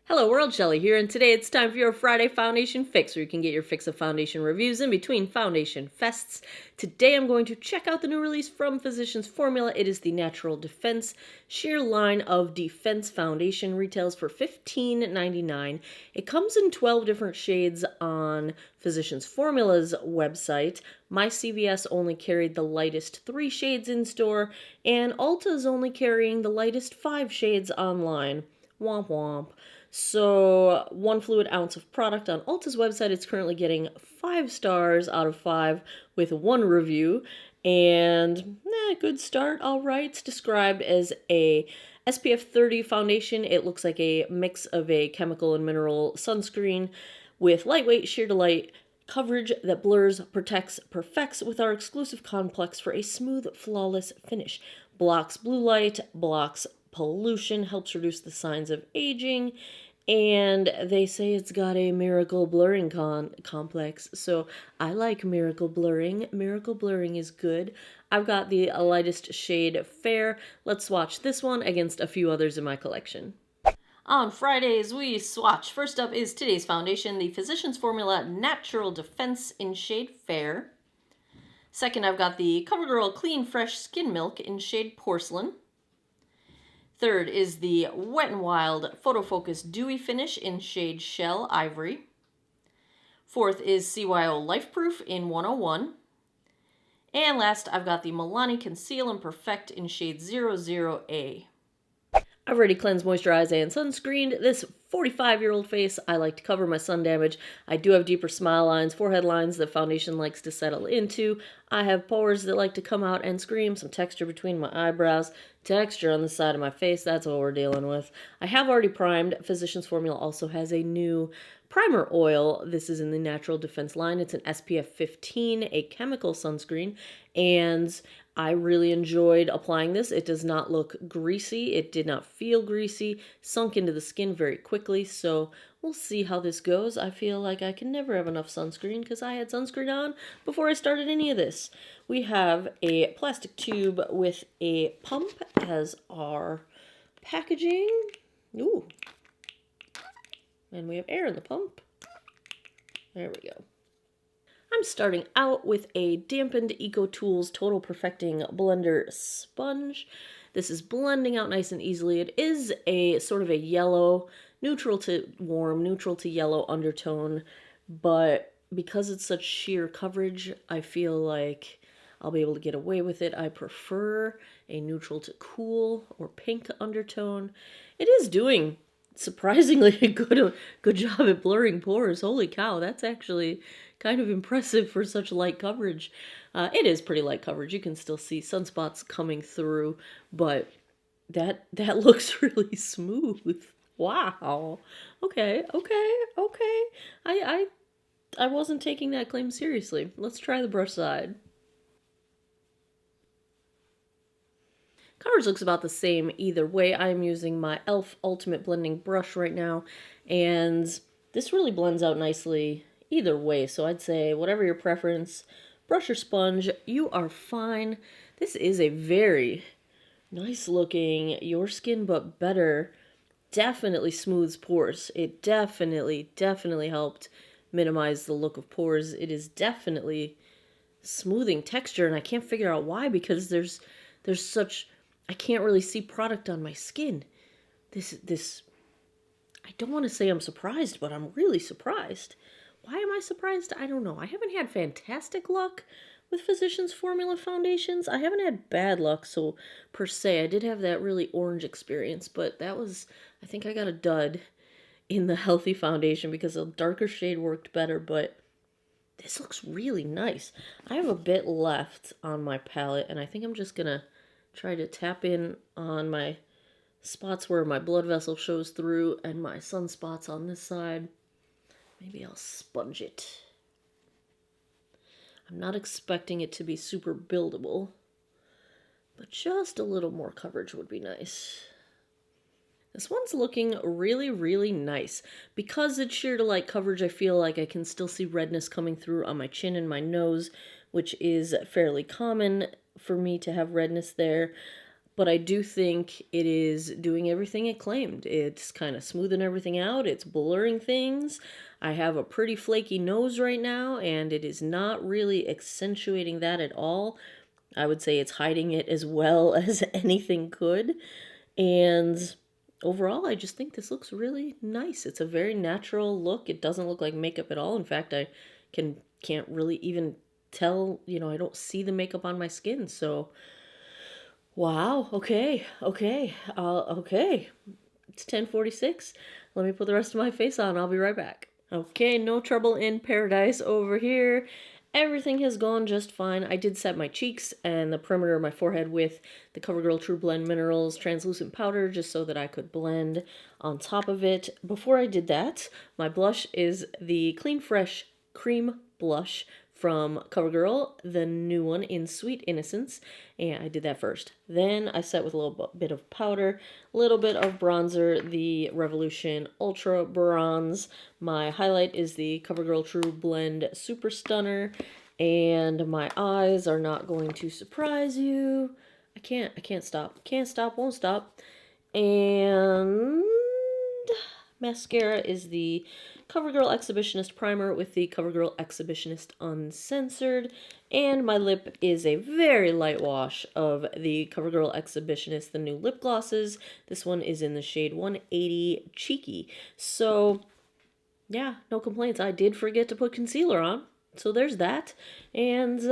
Hello world, Shelly here, and today it's time for your Friday foundation fix, where you can get your fix of foundation reviews in between foundation fests. Today I'm going to check out the new release from Physicians Formula. It is the Natural Defense sheer line of Defense Foundation. Retails for $15.99. It comes in 12 different shades on Physicians Formula's website. My CVS only carried the lightest 3 shades in store, and Ulta's only carrying the lightest 5 shades online. Womp womp. So 1 fluid ounce of product on Ulta's website. It's currently getting 5 stars out of 5 with 1 review. And good start, all right. It's described as a SPF30 foundation. It looks like a mix of a chemical and mineral sunscreen with lightweight sheer to light coverage that blurs, protects, perfects with our exclusive complex for a smooth, flawless finish. Blocks blue light, blocks pollution, helps reduce the signs of aging, and they say it's got a miracle blurring complex. So I like miracle blurring. Miracle blurring is good. I've got the lightest shade Fair. Let's swatch this one against a few others in my collection. On Fridays, we swatch. First up is today's foundation, the Physicians Formula Natural Defense in shade Fair. Second, I've got the CoverGirl Clean Fresh Skin Milk in shade Porcelain. Third is the Wet n Wild Photo Focus Dewy Finish in shade Shell Ivory. Fourth is CYO Life Proof in 101. And last, I've got the Milani Conceal and Perfect in shade 00A. I've already cleansed, moisturized, and sunscreened this 45-year-old face. I like to cover my sun damage. I do have deeper smile lines, forehead lines that foundation likes to settle into. I have pores that like to come out and scream, some texture between my eyebrows, texture on the side of my face. That's what we're dealing with. I have already primed. Physicians Formula also has a new primer oil. This is in the Natural Defense line. It's an SPF15, a chemical sunscreen, and I really enjoyed applying this. It does not look greasy. It did not feel greasy. Sunk into the skin very quickly, so we'll see how this goes. I feel like I can never have enough sunscreen because I had sunscreen on before I started any of this. We have a plastic tube with a pump as our packaging. Ooh. And we have air in the pump. There we go. I'm starting out with a dampened EcoTools Total Perfecting Blender Sponge. This is blending out nice and easily. It is a sort of a yellow, neutral to warm, neutral to yellow undertone, but because it's such sheer coverage, I feel like I'll be able to get away with it. I prefer a neutral to cool or pink undertone. It is doing surprisingly a good job at blurring pores. Holy cow, that's actually kind of impressive for such light coverage. It is pretty light coverage. You can still see sunspots coming through, but that looks really smooth. Wow. Okay. I wasn't taking that claim seriously. Let's try the brush side. Coverage looks about the same either way. I'm using my e.l.f. Ultimate Blending Brush right now, and this really blends out nicely either way. So I'd say whatever your preference, brush or sponge, you are fine. This is a very nice looking Your Skin But Better. Definitely smooths pores. It definitely helped minimize the look of pores. It is definitely smoothing texture, and I can't figure out why, because there's such, I can't really see product on my skin. This I don't want to say I'm surprised, but I'm really surprised. Why am I surprised? I don't know. I haven't had fantastic luck with Physicians Formula foundations. I haven't had bad luck, so per se. I did have that really orange experience, but that was, I think I got a dud in the Healthy foundation because a darker shade worked better, but this looks really nice. I have a bit left on my palette, and I think I'm just going to try to tap in on my spots where my blood vessel shows through and my sunspots on this side. Maybe I'll sponge it. I'm not expecting it to be super buildable, but just a little more coverage would be nice. This one's looking really nice. Because it's sheer to light coverage, I feel like I can still see redness coming through on my chin and my nose, which is fairly common for me to have redness there. but I do think it is doing everything it claimed. It's kind of smoothing everything out. It's blurring things. I have a pretty flaky nose right now, and it is not really accentuating that at all. I would say it's hiding it as well as anything could. And overall, I just think this looks really nice. It's a very natural look. It doesn't look like makeup at all. In fact, I can't really even tell, I don't see the makeup on my skin. So, wow. Okay. Okay. It's 10:46. Let me put the rest of my face on. I'll be right back. Okay, no trouble in paradise over here. Everything has gone just fine. I did set my cheeks and the perimeter of my forehead with the CoverGirl True Blend Minerals translucent powder just so that I could blend on top of it. Before I did that, my blush is the Clean Fresh Cream Blush from CoverGirl, the new one in Sweet Innocence, and I did that first. Then I set with a little bit of powder, a little bit of bronzer, the Revolution Ultra Bronze. My highlight is the CoverGirl True Blend Super Stunner, and my eyes are not going to surprise you. I can't stop. Can't stop, won't stop. And mascara is the CoverGirl Exhibitionist Primer with the CoverGirl Exhibitionist Uncensored. And my lip is a very light wash of the CoverGirl Exhibitionist, the new lip glosses. This one is in the shade 180 Cheeky. So, yeah, no complaints. I did forget to put concealer on. So there's that. And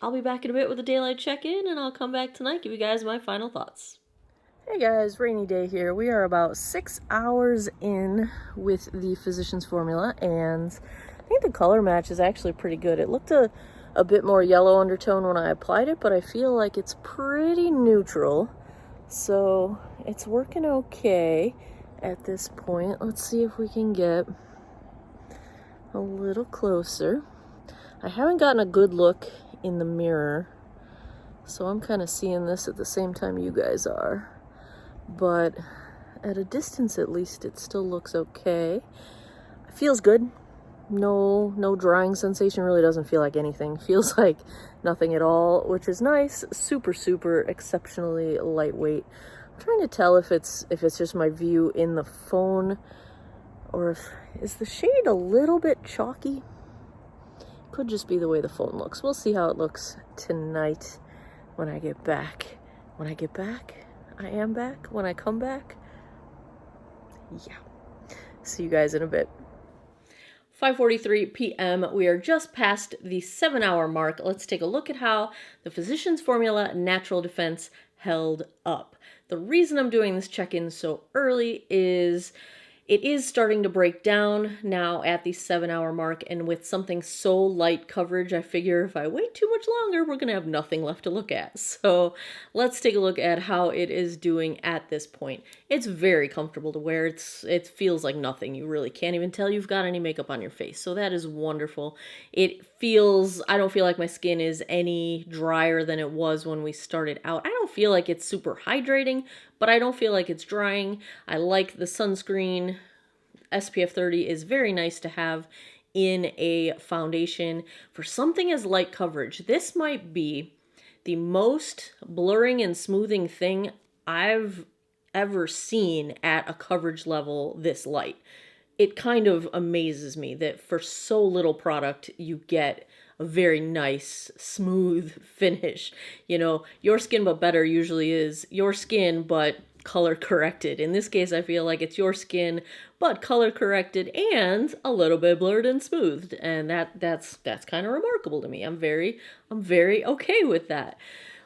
I'll be back in a bit with a daylight check-in, and I'll come back tonight, give you guys my final thoughts. Hey guys, rainy day here. We are about 6 hours in with the Physicians Formula, and I think the color match is actually pretty good. It looked a bit more yellow undertone when I applied it, but I feel like it's pretty neutral. So it's working okay at this point. Let's see if we can get a little closer. I haven't gotten a good look in the mirror, so I'm kind of seeing this at the same time you guys are. But at a distance, at least, it still looks okay. It feels good. No drying sensation. Really doesn't feel like anything. Feels like nothing at all, which is nice. Super exceptionally lightweight. I'm trying to tell if it's just my view in the phone, or is the shade a little bit chalky? Could just be the way the phone looks. We'll see how it looks tonight when I get back. When I get back, I am back. When I come back, yeah. See you guys in a bit. 5:43 p.m. We are just past the 7-hour mark. Let's take a look at how the Physicians Formula Natural Defense held up. The reason I'm doing this check-in so early is it is starting to break down now at the 7-hour mark, and with something so light coverage, I figure if I wait too much longer, we're going to have nothing left to look at. So let's take a look at how it is doing at this point. It's very comfortable to wear. It feels like nothing. You really can't even tell you've got any makeup on your face. So that is wonderful. I don't feel like my skin is any drier than it was when we started out. I don't feel like it's super hydrating, but I don't feel like it's drying. I like the sunscreen. SPF30 is very nice to have in a foundation for something as light coverage. This might be the most blurring and smoothing thing I've ever seen at a coverage level this light. It kind of amazes me that for so little product you get a very nice, smooth finish. Your skin but better usually is your skin but color corrected. In this case, I feel like it's your skin but color corrected and a little bit blurred and smoothed, and that's kind of remarkable to me. I'm very okay with that.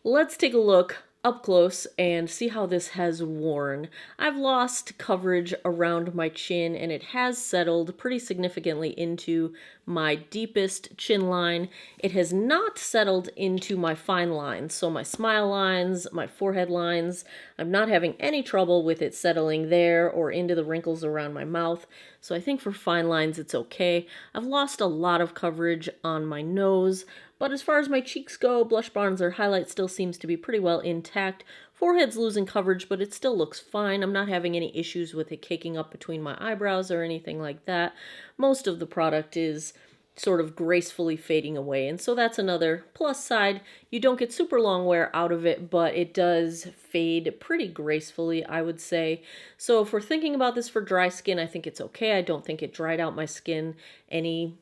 Let's take a look up close and see how this has worn. I've lost coverage around my chin, and it has settled pretty significantly into my deepest chin line. It has not settled into my fine lines, so my smile lines, my forehead lines. I'm not having any trouble with it settling there or into the wrinkles around my mouth, so I think for fine lines it's okay. I've lost a lot of coverage on my nose, but as far as my cheeks go, blush, bronzer, highlight still seems to be pretty well intact. Forehead's losing coverage, but it still looks fine. I'm not having any issues with it caking up between my eyebrows or anything like that. Most of the product is sort of gracefully fading away. And so that's another plus side. You don't get super long wear out of it, but it does fade pretty gracefully, I would say. So if we're thinking about this for dry skin, I think it's okay. I don't think it dried out my skin any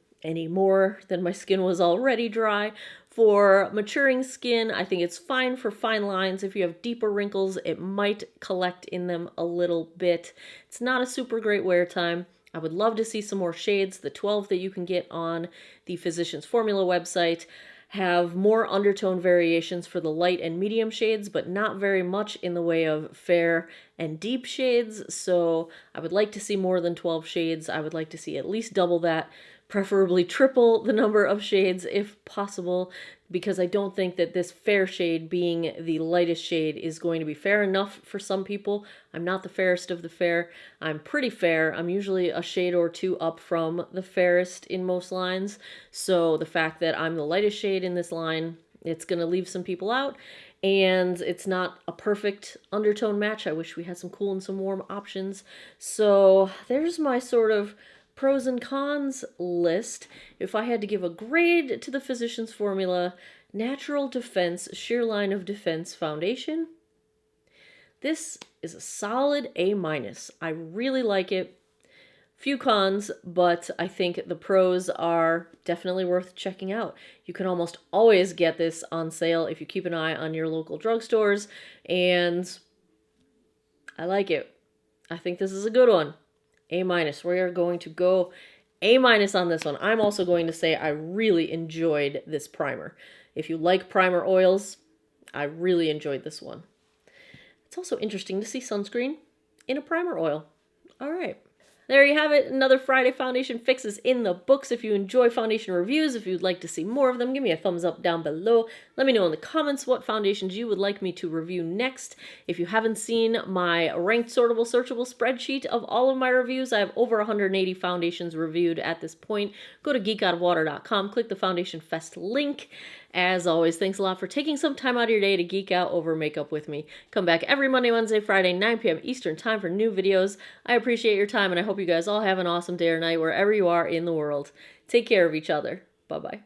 more than my skin was already dry. For maturing skin, I think it's fine for fine lines. If you have deeper wrinkles, it might collect in them a little bit. It's not a super great wear time. I would love to see some more shades. The 12 that you can get on the Physicians Formula website have more undertone variations for the light and medium shades, but not very much in the way of fair and deep shades. So I would like to see more than 12 shades. I would like to see at least double that, preferably triple the number of shades if possible, because I don't think that this fair shade being the lightest shade is going to be fair enough for some people. I'm not the fairest of the fair. I'm pretty fair. I'm usually a shade or two up from the fairest in most lines. So the fact that I'm the lightest shade in this line, it's going to leave some people out. And it's not a perfect undertone match. I wish we had some cool and some warm options. So there's my sort of pros and cons list. If I had to give a grade to the Physicians Formula Natural Defense Sheer Line of Defense Foundation, this is a solid A-. I really like it. Few cons, but I think the pros are definitely worth checking out. You can almost always get this on sale if you keep an eye on your local drugstores, and I like it. I think this is a good one. A-. We are going to go A- on this one. I'm also going to say I really enjoyed this primer. If you like primer oils, I really enjoyed this one. It's also interesting to see sunscreen in a primer oil. All right. There you have it. Another Friday foundation fixes in the books. If you enjoy foundation reviews, if you'd like to see more of them, give me a thumbs up down below. Let me know in the comments what foundations you would like me to review next. If you haven't seen my ranked sortable searchable spreadsheet of all of my reviews, I have over 180 foundations reviewed at this point. Go to geekoutofwater.com, click the Foundation Fest link. As always, thanks a lot for taking some time out of your day to geek out over makeup with me. Come back every Monday, Wednesday, Friday, 9 p.m. Eastern time for new videos. I appreciate your time, and I hope you guys all have an awesome day or night wherever you are in the world. Take care of each other. Bye-bye.